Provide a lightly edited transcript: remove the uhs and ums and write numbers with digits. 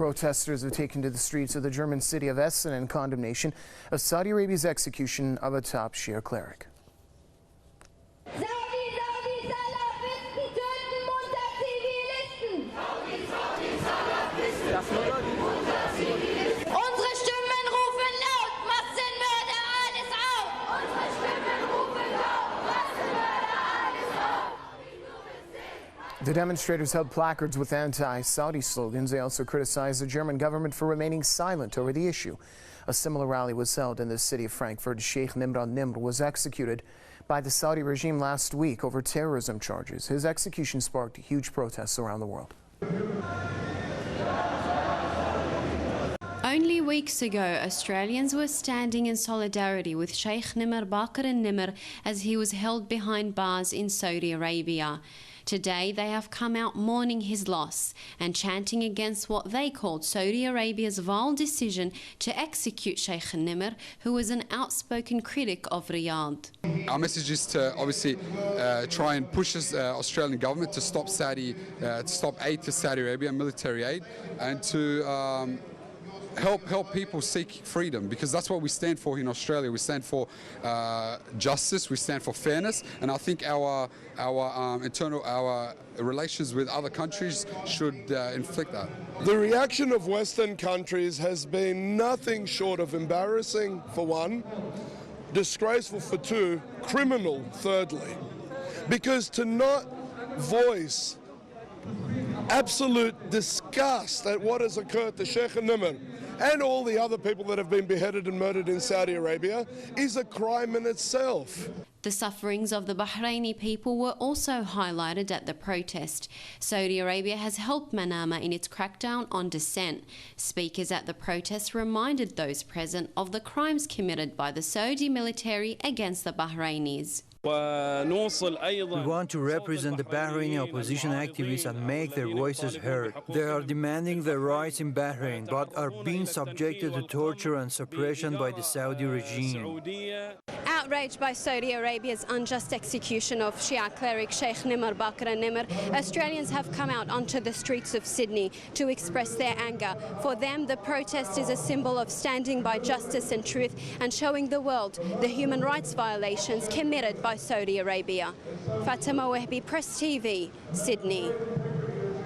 Protesters have taken to the streets of the German city of Essen in condemnation of Saudi Arabia's execution of a top Shia cleric. The demonstrators held placards with anti-Saudi slogans. They also criticized the German government for remaining silent over the issue. A similar rally was held in the city of Frankfurt. Sheikh Nimr al-Nimr was executed by the Saudi regime last week over terrorism charges. His execution sparked huge protests around the world. Only weeks ago, Australians were standing in solidarity with Sheikh Nimr al-Nimr as he was held behind bars in Saudi Arabia. Today, they have come out mourning his loss and chanting against what they called Saudi Arabia's vile decision to execute Sheikh Nimr, who was an outspoken critic of Riyadh. Our message is to obviously try and push the Australian government to stop aid to Saudi Arabia, military aid, and to help people seek freedom, because that's what we stand for in Australia. We stand for justice, we stand for fairness, and I think our relations with other countries should inflict that. The reaction of Western countries has been nothing short of embarrassing, for one, disgraceful for two, criminal, thirdly, because to not voice absolute disgust at what has occurred to Sheikh Nimr and all the other people that have been beheaded and murdered in Saudi Arabia is a crime in itself. The sufferings of the Bahraini people were also highlighted at the protest. Saudi Arabia has helped Manama in its crackdown on dissent. Speakers at the protest reminded those present of the crimes committed by the Saudi military against the Bahrainis. We want to represent the Bahraini opposition activists and make their voices heard. They are demanding their rights in Bahrain, but are being subjected to torture and suppression by the Saudi regime. Outraged by Saudi Arabia's unjust execution of Shia cleric Sheikh Nimr al-Nimr, Australians have come out onto the streets of Sydney to express their anger. For them, the protest is a symbol of standing by justice and truth and showing the world the human rights violations committed by Saudi Arabia. Fatima Wehbi, Press TV, Sydney.